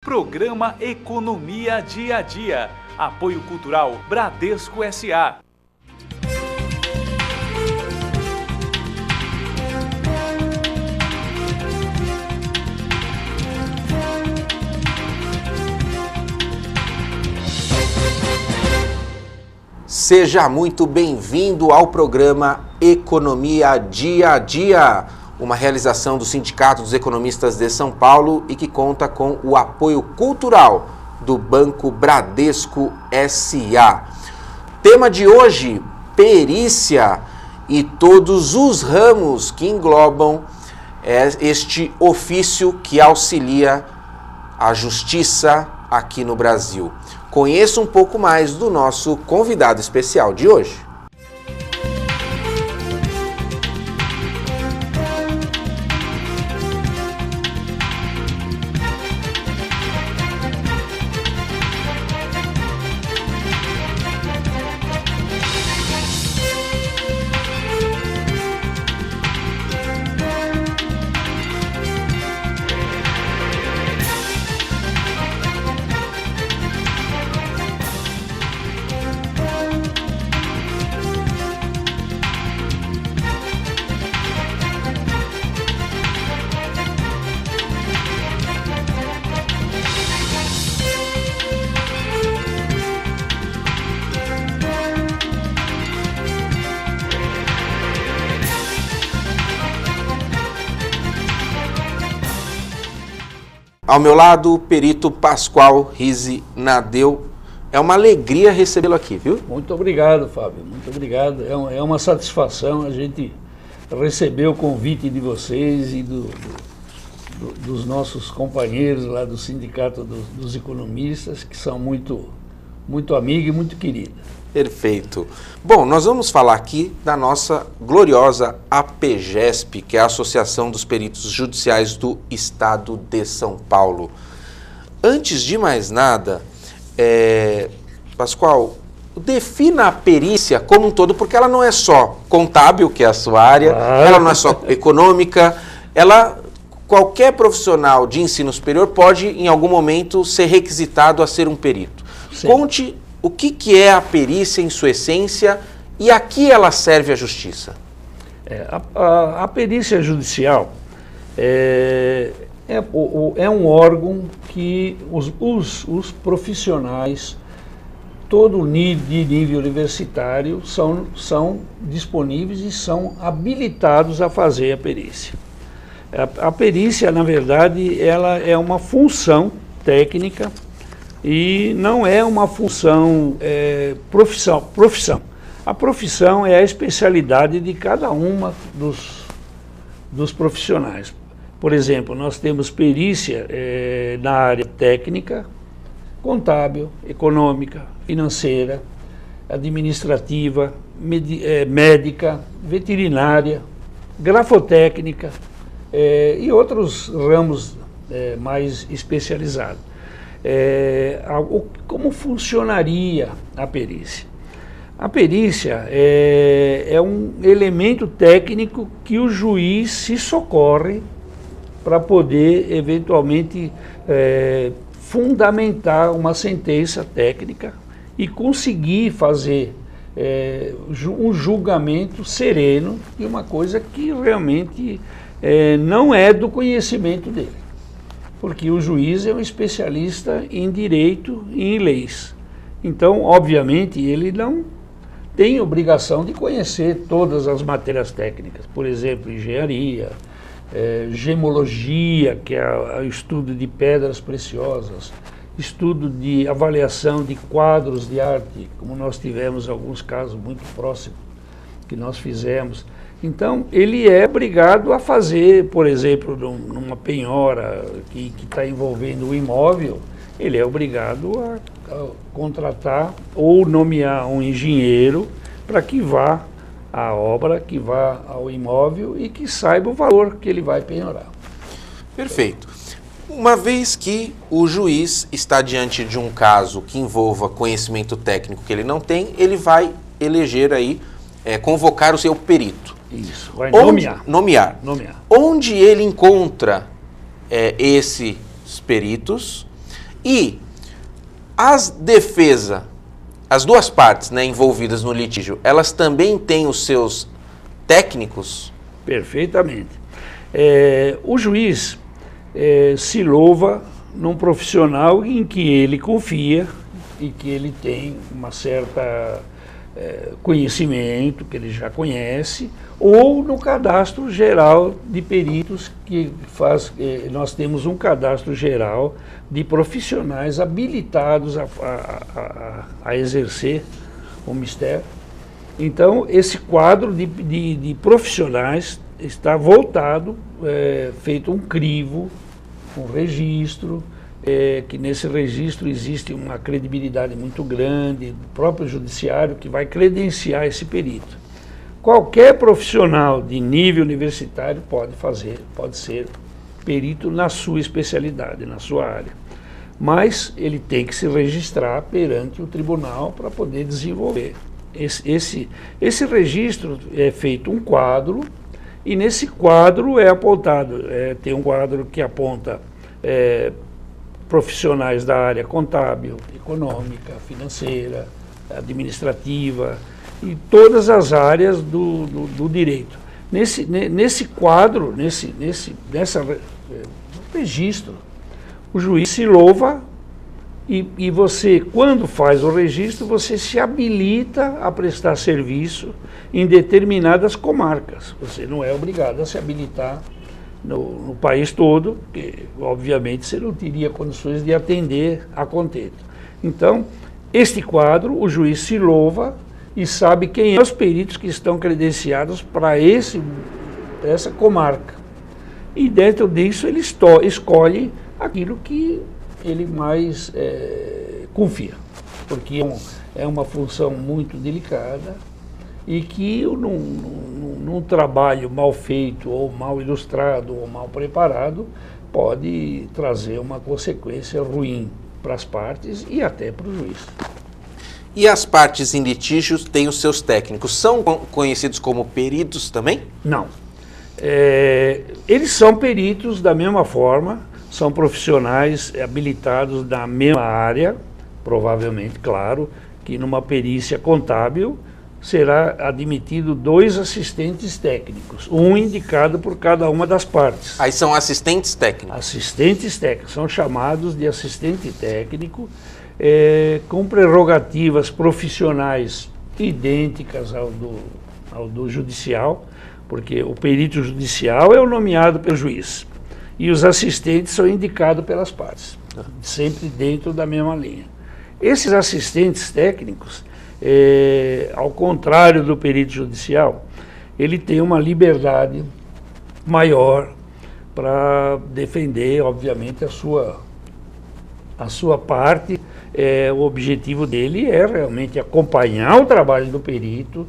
Programa Economia Dia a Dia. Apoio Cultural Bradesco S.A. Seja muito bem-vindo ao programa Economia Dia a Dia, uma realização do Sindicato dos Economistas de São Paulo e que conta com o apoio cultural do Banco Bradesco S.A. Tema de hoje, perícia e todos os ramos que englobam este ofício que auxilia a justiça aqui no Brasil. Conheça um pouco mais do nosso convidado especial de hoje. Ao meu lado, o perito Pascoal Rizzi Nadeu. É uma alegria recebê-lo aqui, viu? Muito obrigado, Fábio. Muito obrigado. É uma satisfação a gente receber o convite de vocês e dos nossos companheiros lá do Sindicato dos Economistas, que são muito amigos e muito queridos. Perfeito. Bom, nós vamos falar aqui da nossa gloriosa APGESP, que é a Associação dos Peritos Judiciais do Estado de São Paulo. Antes de mais nada, Pascoal, defina a perícia como um todo, porque ela não é só contábil, que é a sua área, ela não é só econômica, qualquer profissional de ensino superior pode, em algum momento, ser requisitado a ser um perito. Sim. Conte o que é a perícia em sua essência e a que ela serve à justiça. A perícia judicial é um órgão que os profissionais, todo nível universitário, são disponíveis e são habilitados a fazer a perícia. A perícia, na verdade, ela é uma função técnica e não é uma função profissão. A profissão é a especialidade de cada uma dos profissionais. Por exemplo, nós temos perícia na área técnica, contábil, econômica, financeira, administrativa, médica, veterinária, grafotécnica e outros ramos mais especializados. Como funcionaria a perícia? A perícia é um elemento técnico que o juiz se socorre para poder, eventualmente, fundamentar uma sentença técnica e conseguir fazer um julgamento sereno de uma coisa que realmente não é do conhecimento dele. Porque o juiz é um especialista em direito e em leis. Então, obviamente, ele não tem obrigação de conhecer todas as matérias técnicas. Por exemplo, engenharia, gemologia, que é o estudo de pedras preciosas, estudo de avaliação de quadros de arte, como nós tivemos alguns casos muito próximos que nós fizemos. Então, ele é obrigado a fazer, por exemplo, numa penhora que está envolvendo o imóvel, ele é obrigado a contratar ou nomear um engenheiro para que vá à obra, que vá ao imóvel e que saiba o valor que ele vai penhorar. Perfeito. Uma vez que o juiz está diante de um caso que envolva conhecimento técnico que ele não tem, ele vai eleger aí, convocar o seu perito. Isso, vai nomear. Onde ele encontra esses peritos E as defesas, as duas partes, né, envolvidas no litígio, elas também têm os seus técnicos? Perfeitamente. O juiz se louva num profissional em que ele confia e que ele tem uma certa conhecimento, que ele já conhece, ou no cadastro geral de peritos que faz, nós temos um cadastro geral de profissionais habilitados a exercer o mistério. Então, esse quadro de profissionais está voltado, feito um crivo, um registro, que nesse registro existe uma credibilidade muito grande do próprio judiciário que vai credenciar esse perito. Qualquer profissional de nível universitário pode ser perito na sua especialidade, na sua área. Mas ele tem que se registrar perante o tribunal para poder desenvolver. Esse registro é feito um quadro, e nesse quadro é apontado, tem um quadro que aponta profissionais da área contábil, econômica, financeira, administrativa e todas as áreas do direito. Nesse quadro, nesse registro, o juiz se louva e você, quando faz o registro, você se habilita a prestar serviço em determinadas comarcas. Você não é obrigado a se habilitar no país todo, porque obviamente você não teria condições de atender a contento. Então, este quadro, o juiz se louva e sabe quem são os peritos que estão credenciados para essa comarca. E dentro disso ele escolhe aquilo que ele mais confia, porque é uma função muito delicada e que num trabalho mal feito, ou mal ilustrado, ou mal preparado, pode trazer uma consequência ruim para as partes e até para o juiz. E as partes em litígios têm os seus técnicos. São conhecidos como peritos também? Não. Eles são peritos da mesma forma, são profissionais habilitados da mesma área, provavelmente, claro, que numa perícia contábil será admitido 2 assistentes técnicos, um indicado por cada uma das partes. Aí são assistentes técnicos? Assistentes técnicos, são chamados de assistente técnico, com prerrogativas profissionais idênticas ao do judicial, porque o perito judicial é o nomeado pelo juiz e os assistentes são indicados pelas partes, sempre dentro da mesma linha. Esses assistentes técnicos, ao contrário do perito judicial, ele tem uma liberdade maior para defender, obviamente, a sua parte. O objetivo dele é realmente acompanhar o trabalho do perito,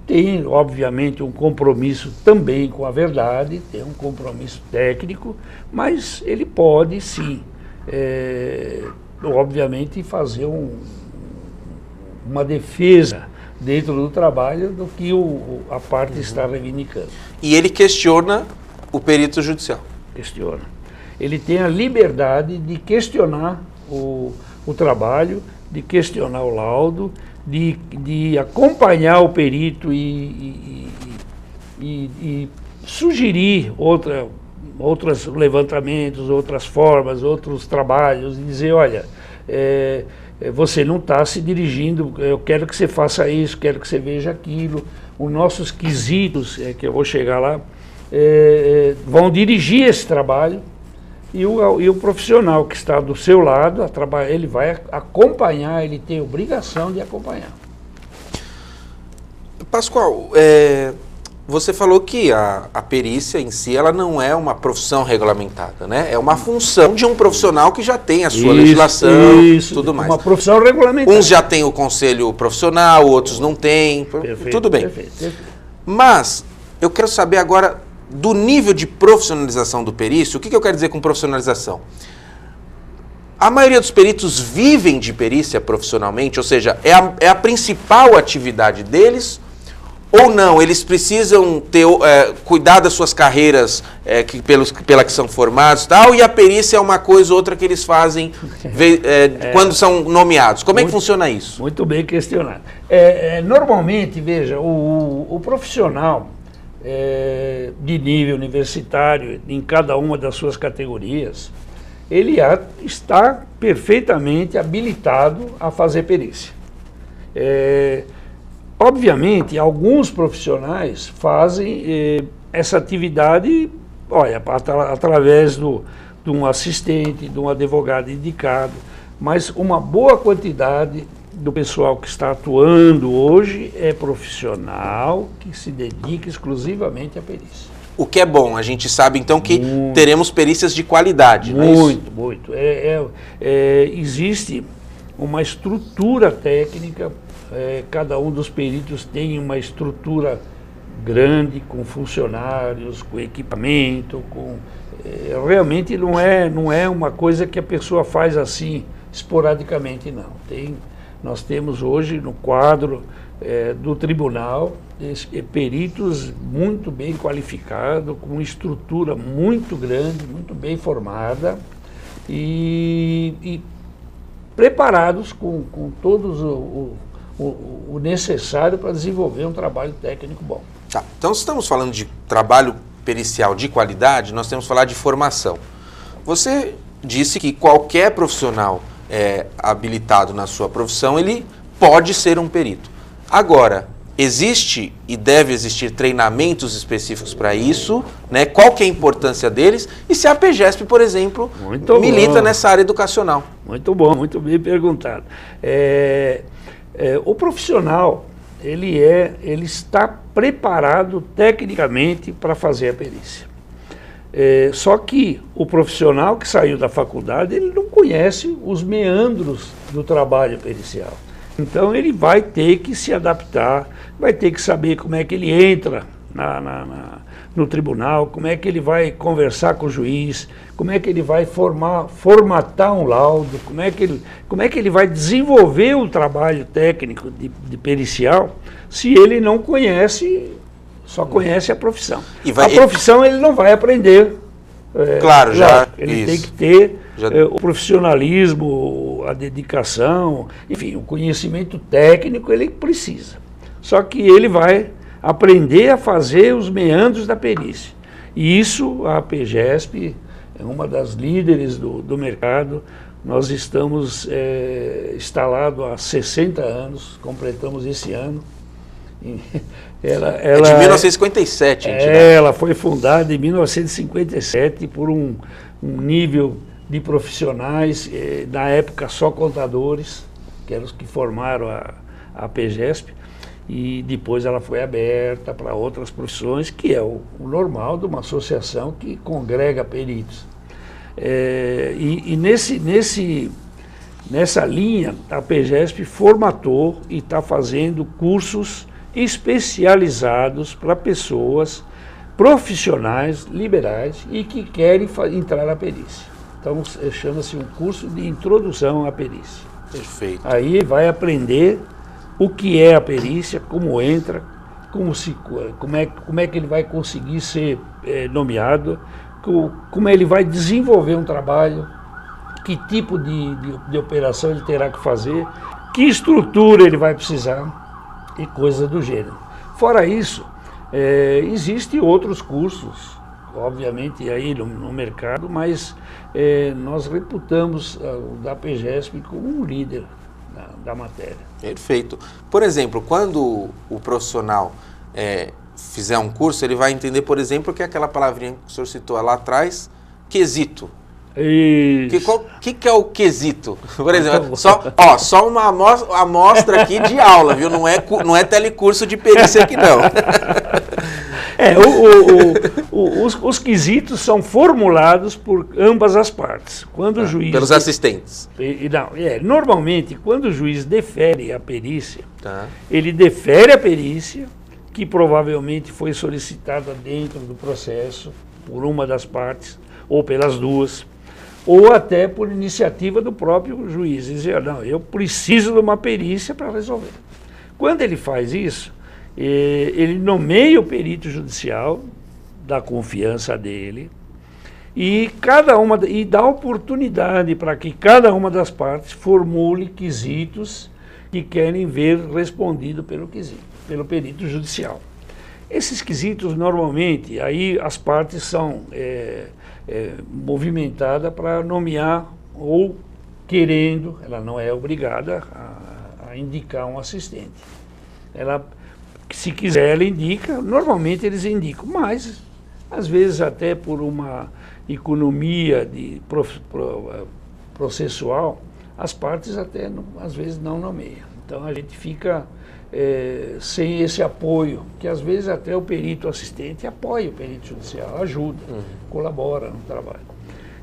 tem, obviamente, um compromisso também com a verdade, tem um compromisso técnico, mas ele pode, sim, obviamente, fazer uma defesa dentro do trabalho do que a parte está reivindicando. E ele questiona o perito judicial? Questiona. Ele tem a liberdade de questionar o trabalho, de questionar o laudo, de acompanhar o perito e sugerir outros levantamentos, outras formas, outros trabalhos, e dizer, olha, você não está se dirigindo, eu quero que você faça isso, quero que você veja aquilo. Os nossos quesitos, que eu vou chegar lá, vão dirigir esse trabalho, e o profissional que está do seu lado, ele vai acompanhar, ele tem obrigação de acompanhar. Pascoal, você falou que a perícia em si, ela não é uma profissão regulamentada, né? É uma função de um profissional que já tem a sua legislação, tudo mais. Uma profissão regulamentada. Uns já têm o conselho profissional, outros não têm, tudo bem. Perfeito. Mas eu quero saber agora do nível de profissionalização do perício. O que eu quero dizer com profissionalização? A maioria dos peritos vivem de perícia profissionalmente, ou seja, é a principal atividade deles, Ou não, eles precisam ter, cuidar das suas carreiras pela que são formados e tal, e a perícia é uma coisa ou outra que eles fazem quando são nomeados. Como é que funciona isso? Muito bem questionado. Normalmente, veja, o profissional de nível universitário, em cada uma das suas categorias, ele está perfeitamente habilitado a fazer perícia. Obviamente, alguns profissionais fazem essa atividade, olha, através de um assistente, de um advogado indicado, mas uma boa quantidade do pessoal que está atuando hoje é profissional que se dedica exclusivamente à perícia. O que é bom, a gente sabe então que teremos perícias de qualidade, não é isso? Muito. Existe uma estrutura técnica, cada um dos peritos tem uma estrutura grande, com funcionários, com equipamento, realmente não é uma coisa que a pessoa faz assim esporadicamente, não. Nós temos hoje no quadro do tribunal peritos muito bem qualificados, com estrutura muito grande, muito bem formada e preparados com todos o necessário para desenvolver um trabalho técnico bom. Tá. Então, se estamos falando de trabalho pericial de qualidade, nós temos que falar de formação. Você disse que qualquer profissional habilitado na sua profissão, ele pode ser um perito. Agora, existe e deve existir treinamentos específicos para isso, né? Qual que é a importância deles? E se a PGESP, por exemplo, milita nessa área educacional? Muito bom, muito bem perguntado. O profissional, ele está preparado tecnicamente para fazer a perícia. Só que o profissional que saiu da faculdade, ele não conhece os meandros do trabalho pericial. Então ele vai ter que se adaptar, vai ter que saber como é que ele entra no tribunal, como é que ele vai conversar com o juiz, como é que ele vai formatar um laudo, como é que ele vai desenvolver um trabalho técnico de pericial, se ele não conhece, só conhece a profissão. A profissão ele não vai aprender. Claro, ele tem que ter o profissionalismo, a dedicação, enfim, o conhecimento técnico ele precisa. Só que ele vai aprender a fazer os meandros da perícia. E isso a PGESP é uma das líderes do mercado. Nós estamos instalados há 60 anos, completamos esse ano. É de 1957, ela foi fundada em 1957 por um nível de profissionais, na época só contadores, que eram os que formaram a PGESP, e depois ela foi aberta para outras profissões, que é o normal de uma associação que congrega peritos. Nessa linha, a PGESP formatou e está fazendo cursos especializados para pessoas profissionais, liberais e que querem entrar na perícia. Então, chama-se um curso de introdução à perícia. Perfeito. Aí vai aprender o que é a perícia, como entra, como é que ele vai conseguir ser nomeado, como ele vai desenvolver um trabalho, que tipo de operação ele terá que fazer, que estrutura ele vai precisar e coisas do gênero. Fora isso, existem outros cursos, obviamente, aí no mercado, mas nós reputamos o da PGESP como um líder da matéria. Perfeito. Por exemplo, quando o profissional fizer um curso, ele vai entender, por exemplo, que é aquela palavrinha que o senhor citou lá atrás, quesito. O que é o quesito? Por exemplo, só uma amostra aqui de aula, viu? Não é telecurso de perícia aqui, não. Os quesitos são formulados por ambas as partes. Quando o juiz pelos assistentes. Normalmente, quando o juiz defere a perícia, ele defere a perícia, que provavelmente foi solicitada dentro do processo por uma das partes, ou pelas duas, ou até por iniciativa do próprio juiz. Dizer, não, eu preciso de uma perícia para resolver. Quando ele faz isso, ele nomeia o perito judicial, da confiança dele, e dá oportunidade para que cada uma das partes formule quesitos que querem ver respondido pelo perito judicial. Esses quesitos, normalmente, aí as partes são movimentadas para nomear ou querendo, ela não é obrigada a indicar um assistente. Ela, se quiser, ela indica, normalmente eles indicam, mas às vezes até por uma economia processual, as partes até às vezes não nomeiam. Então a gente fica sem esse apoio, que às vezes até o perito assistente apoia o perito judicial, ajuda, colabora no trabalho.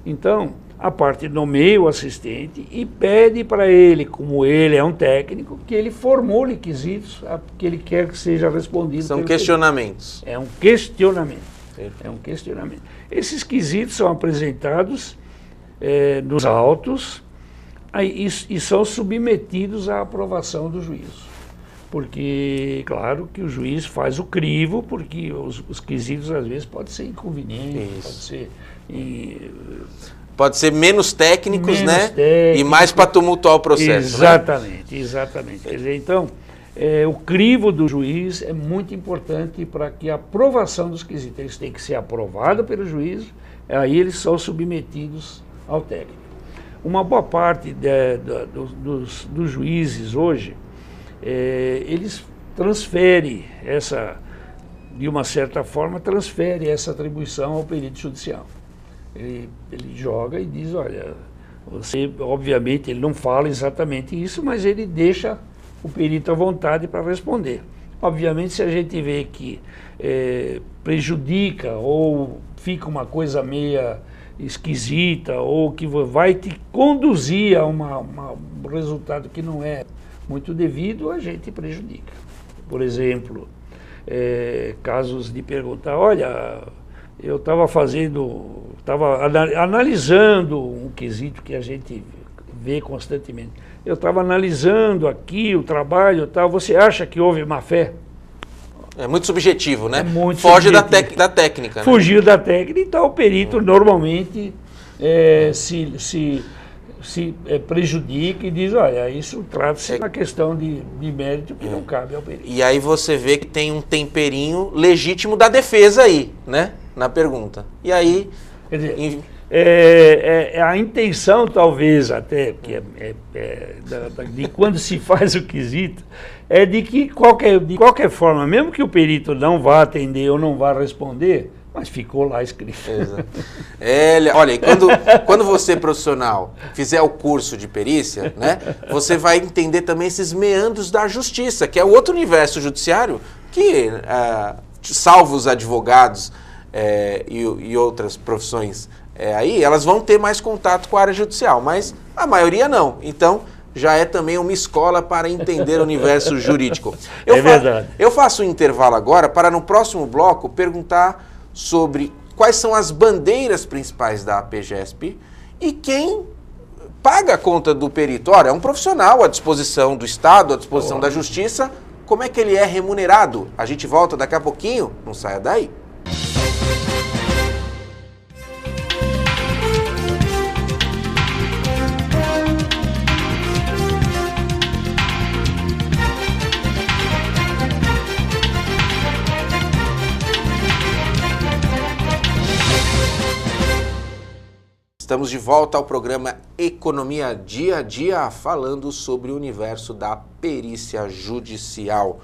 Então, a parte nomeia o assistente e pede para ele, como ele é um técnico, que ele formule quesitos que ele quer que seja respondido. São questionamentos. É um questionamento. É um questionamento. Esses quesitos são apresentados nos autos e são submetidos à aprovação do juízo. Porque, claro, que o juiz faz o crivo, porque os quesitos às vezes podem ser inconvenientes, pode ser menos técnicos, né? E mais para tumultuar o processo. Exatamente, né? Exatamente. Quer dizer, então, o crivo do juiz é muito importante para que a aprovação dos quesitos, eles têm que ser aprovados pelo juiz, aí eles são submetidos ao técnico. Uma boa parte dos juízes hoje, eles transferem de uma certa forma, transfere essa atribuição ao perito judicial. Ele joga e diz, olha, obviamente, ele não fala exatamente isso, mas ele deixa o perito à vontade para responder. Obviamente, se a gente vê que prejudica ou fica uma coisa meia esquisita ou que vai te conduzir a um resultado que não é muito devido, a gente prejudica. Por exemplo, casos de perguntar, olha, eu estava analisando um quesito que a gente vê constantemente. Eu estava analisando aqui o trabalho e tal, você acha que houve má fé? É muito subjetivo, né? É muito Foge subjetivo. da técnica. Né? Fugiu da técnica, então o perito normalmente se prejudica e diz, olha, isso trata-se de uma questão de mérito que não cabe ao perito. E aí você vê que tem um temperinho legítimo da defesa aí, né? Na pergunta. E aí... Quer dizer, a intenção talvez até, que de quando se faz o quesito, é de que de qualquer forma, mesmo que o perito não vá atender ou não vá responder, mas ficou lá escrito. Exato. Olha, quando você, profissional, fizer o curso de perícia, né, você vai entender também esses meandros da justiça, que é o outro universo judiciário que, salvo os advogados e outras profissões aí, elas vão ter mais contato com a área judicial, mas a maioria não. Então, já é também uma escola para entender o universo jurídico. Verdade. Eu faço um intervalo agora para, no próximo bloco, perguntar sobre quais são as bandeiras principais da APGESP e quem paga a conta do perito. Ora, é um profissional à disposição do Estado, à disposição da Justiça. Como é que ele é remunerado? A gente volta daqui a pouquinho, não saia daí. Estamos de volta ao programa Economia Dia a Dia, falando sobre o universo da perícia judicial.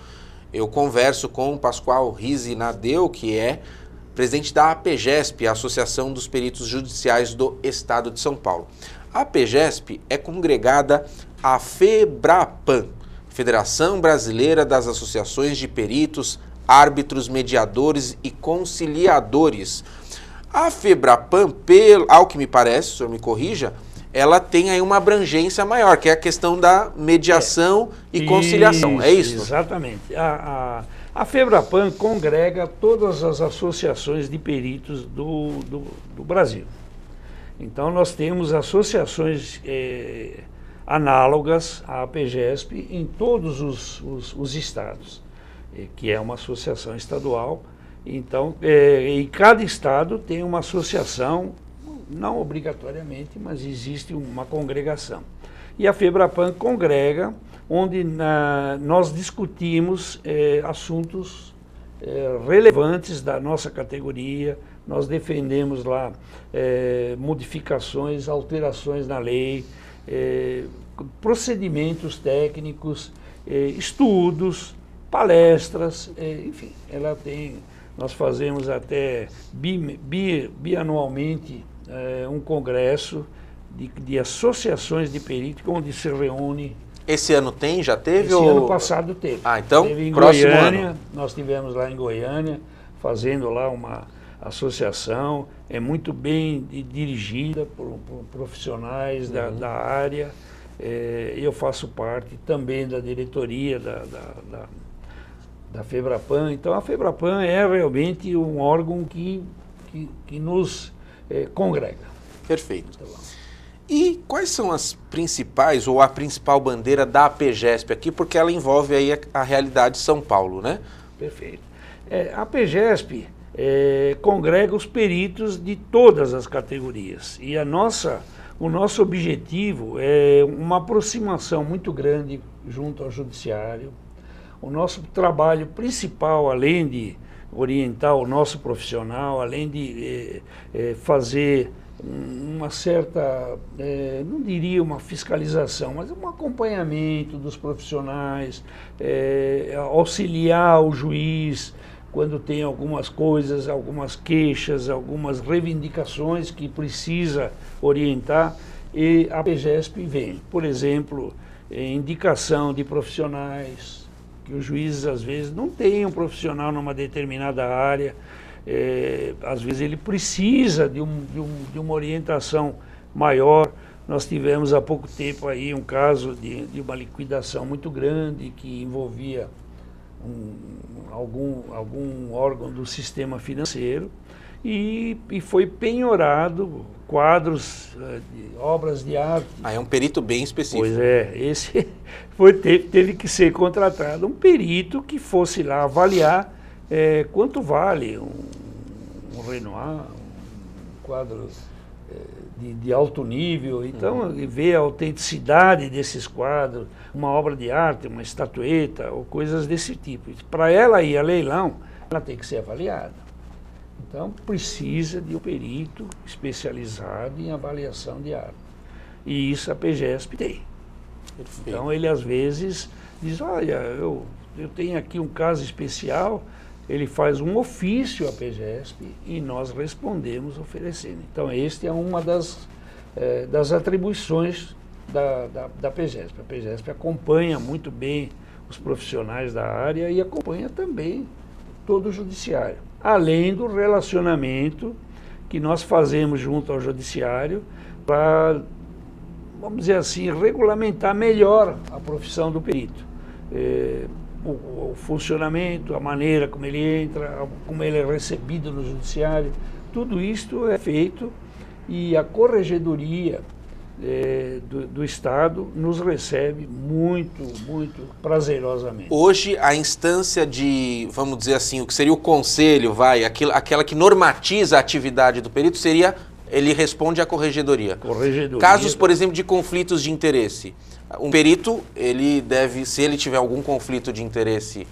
Eu converso com o Pascoal Rizzi Nadeu, que é presidente da APGESP, a Associação dos Peritos Judiciais do Estado de São Paulo. A APGESP é congregada à FEBRAPAM, Federação Brasileira das Associações de Peritos, Árbitros, Mediadores e Conciliadores. A FEBRAPAM, ao que me parece, o senhor me corrija, ela tem aí uma abrangência maior, que é a questão da mediação e conciliação, é isso? Exatamente. A FEBRAPAM congrega todas as associações de peritos do Brasil. Então nós temos associações análogas à APGESP em todos os estados. que é uma associação estadual. Então, e cada estado tem uma associação, não obrigatoriamente, mas existe uma congregação. E a FEBRAPAN congrega, onde nós discutimos assuntos relevantes da nossa categoria. Nós defendemos lá modificações, alterações na lei, procedimentos técnicos, estudos, palestras, enfim, nós fazemos até bianualmente um congresso de associações de peritos, onde se reúne. Esse ano tem? Já teve? Esse ano passado teve. Ah, então, teve em próximo Goiânia, ano. Nós tivemos lá em Goiânia, fazendo lá uma associação, é muito bem dirigida por profissionais da área. Eu faço parte também da diretoria da FEBRAPAN. Então a FEBRAPAN é realmente um órgão que nos congrega. Perfeito. E quais são as principais ou a principal bandeira da APGESP aqui? Porque ela envolve aí a realidade de São Paulo, né? Perfeito. A APGESP congrega os peritos de todas as categorias. E o nosso objetivo é uma aproximação muito grande junto ao judiciário. O nosso trabalho principal, além de orientar o nosso profissional, além de fazer uma certa, não diria uma fiscalização, mas um acompanhamento dos profissionais, auxiliar o juiz quando tem algumas coisas, algumas queixas, algumas reivindicações que precisa orientar, e a APGESP vem, por exemplo, indicação de profissionais, que os juízes às vezes não têm um profissional numa determinada área, às vezes ele precisa de uma orientação maior. Nós tivemos há pouco tempo aí um caso de uma liquidação muito grande que envolvia algum órgão do sistema financeiro e foi penhorado quadros, obras de arte. Ah, é um perito bem específico. Pois esse teve que ser contratado um perito que fosse lá avaliar quanto vale um Renoir, um quadro de alto nível. Então, ver a autenticidade desses quadros, uma obra de arte, uma estatueta ou coisas desse tipo. Para ela ir a leilão, ela tem que ser avaliada. Então, precisa de um perito especializado em avaliação de arte. E isso a APGESP tem. Perfeito. Então, ele às vezes diz, olha, eu tenho aqui um caso especial, ele faz um ofício à APGESP e nós respondemos oferecendo. Então, esta é uma das atribuições da APGESP. A APGESP acompanha muito bem os profissionais da área e acompanha também todo o judiciário, além do relacionamento que nós fazemos junto ao judiciário para, vamos dizer assim, regulamentar melhor a profissão do perito. O funcionamento, a maneira como ele entra, como ele é recebido no judiciário, tudo isto é feito e a Corregedoria do Estado nos recebe muito, muito prazerosamente. Hoje, a instância de, vamos dizer assim, o que seria o conselho, aquela que normatiza a atividade do perito, ele responde à Corregedoria. Casos, por exemplo, de conflitos de interesse. Um perito, ele deve, se ele tiver algum conflito de interesse,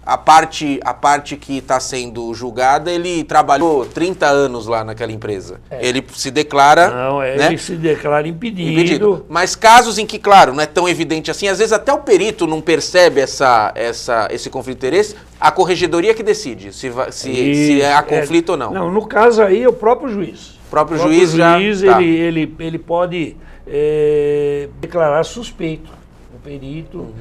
a parte que está sendo julgada, ele trabalhou 30 anos lá naquela empresa. Ele se declara... Não, né? Ele se declara impedido. Mas casos em que, claro, não é tão evidente assim, às vezes até o perito não percebe esse conflito de interesse, a Corregedoria que decide se há conflito ou não. Não, no caso aí é o próprio juiz. O próprio juiz já... Tá. Ele pode declarar suspeito o perito.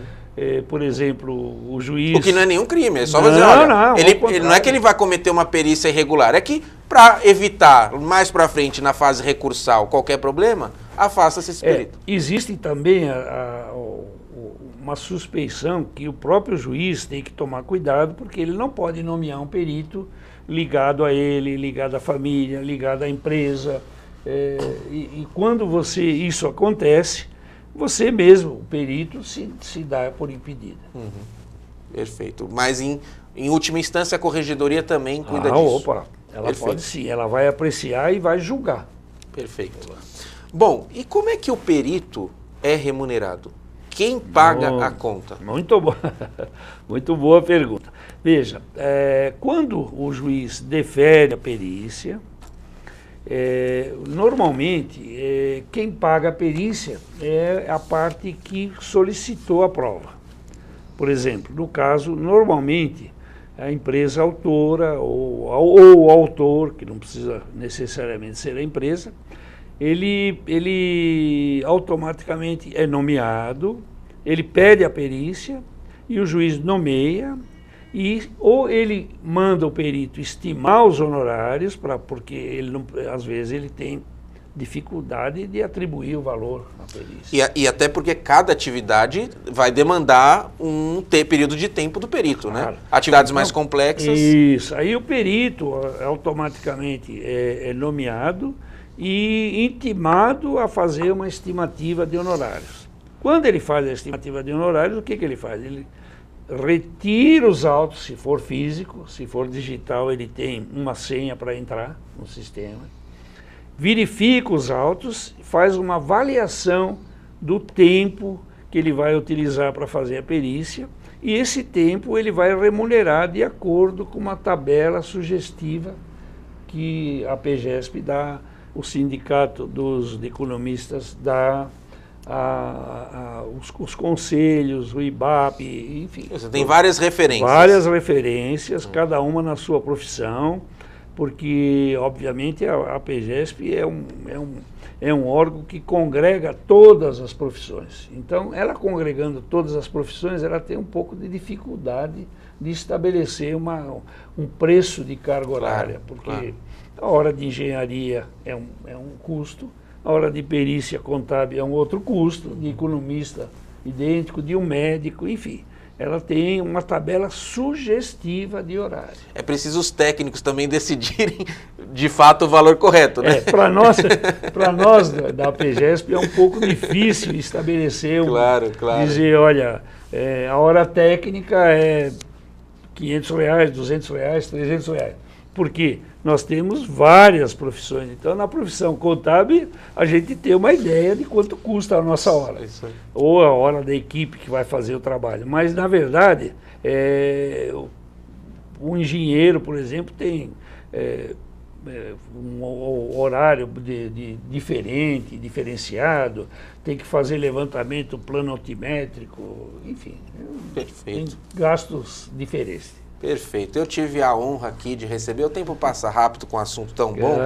Por exemplo, o juiz... O que não é nenhum crime, é só dizer, olha, ele não é que ele vai cometer uma perícia irregular, é que para evitar mais para frente na fase recursal qualquer problema, afasta-se esse perito. Existe também uma suspeição que o próprio juiz tem que tomar cuidado, porque ele não pode nomear um perito ligado a ele, ligado à família, ligado à empresa. E quando isso acontece, você mesmo, o perito, se dá por impedido. Perfeito. Mas em última instância a corregedoria também cuida disso. Opa, ela pode sim, ela vai apreciar e vai julgar. Perfeito. Bom, e como é que o perito é remunerado? Quem paga a conta? Muito boa pergunta. Veja, quando o juiz defere a perícia, normalmente quem paga a perícia é a parte que solicitou a prova. Por exemplo, no caso, normalmente a empresa autora ou o autor, que não precisa necessariamente ser a empresa, ele automaticamente é nomeado, ele pede a perícia e o juiz nomeia, ou ele manda o perito estimar os honorários, porque ele não, às vezes ele tem dificuldade de atribuir o valor à perícia. E até porque cada atividade vai demandar um período de tempo do perito, claro, né? Atividades mais complexas. Isso, aí o perito automaticamente é nomeado e intimado a fazer uma estimativa de honorários. Quando ele faz a estimativa de honorários, o que ele faz? Ele retira os autos, se for físico, se for digital, ele tem uma senha para entrar no sistema, verifica os autos, faz uma avaliação do tempo que ele vai utilizar para fazer a perícia, e esse tempo ele vai remunerar de acordo com uma tabela sugestiva que a PGESP dá, o Sindicato dos Economistas dá, os conselhos, o IBAP, enfim. Você tem várias referências. Várias referências, cada uma na sua profissão, porque, obviamente, a PGESP é um órgão que congrega todas as profissões. Então, ela congregando todas as profissões, ela tem um pouco de dificuldade de estabelecer um preço de carga horária, porque a hora de engenharia é um custo, a hora de perícia contábil é um outro custo, de economista idêntico, de um médico, enfim. Ela tem uma tabela sugestiva de horário. É preciso os técnicos também decidirem, de fato, o valor correto, né? Para nós da PGESP é um pouco difícil estabelecer, dizer, olha, a hora técnica é R$500, R$200, R$300. Porque nós temos várias profissões. Então, na profissão contábil, a gente tem uma ideia de quanto custa a nossa hora. Isso aí. Ou a hora da equipe que vai fazer o trabalho. Mas, na verdade, o engenheiro, por exemplo, tem um horário diferente, diferenciado, tem que fazer levantamento planoaltimétrico, enfim. Perfeito. Tem gastos diferentes. Perfeito. Eu tive a honra aqui de receber, o tempo passa rápido com um assunto tão bom,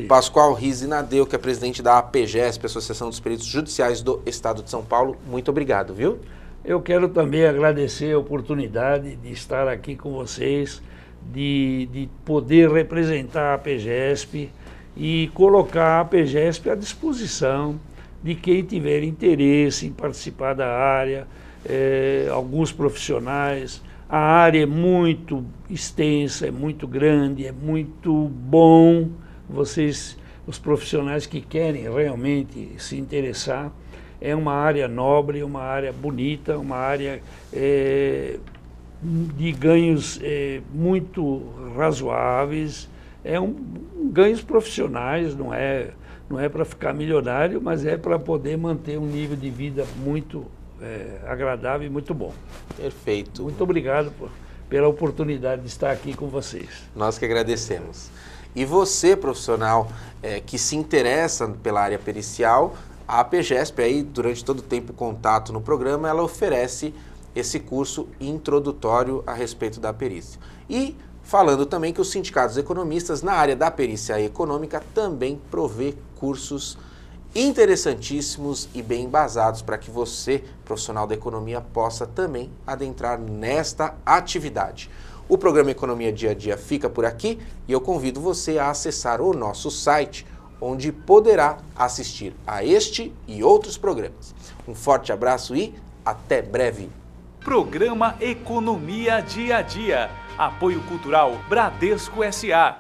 Pascoal Rizinadeu, que é presidente da APGESP, Associação dos Peritos Judiciais do Estado de São Paulo. Muito obrigado, viu? Eu quero também agradecer a oportunidade de estar aqui com vocês, de poder representar a APGESP e colocar a APGESP à disposição de quem tiver interesse em participar da área, alguns profissionais. A área é muito extensa, é muito grande, é muito bom. Vocês, os profissionais que querem realmente se interessar, é uma área nobre, uma área bonita, uma área de ganhos muito razoáveis, ganhos profissionais, não é para ficar milionário, mas é para poder manter um nível de vida muito agradável e muito bom. Perfeito. Muito obrigado pela oportunidade de estar aqui com vocês. Nós que agradecemos. E você, profissional que se interessa pela área pericial, a APGESP, aí, durante todo o tempo contato no programa, ela oferece esse curso introdutório a respeito da perícia. E falando também que os sindicatos economistas na área da perícia econômica também provê cursos interessantíssimos e bem embasados para que você, profissional da economia, possa também adentrar nesta atividade. O programa Economia Dia a Dia fica por aqui e eu convido você a acessar o nosso site, onde poderá assistir a este e outros programas. Um forte abraço e até breve. Programa Economia Dia a Dia. Apoio Cultural Bradesco S.A.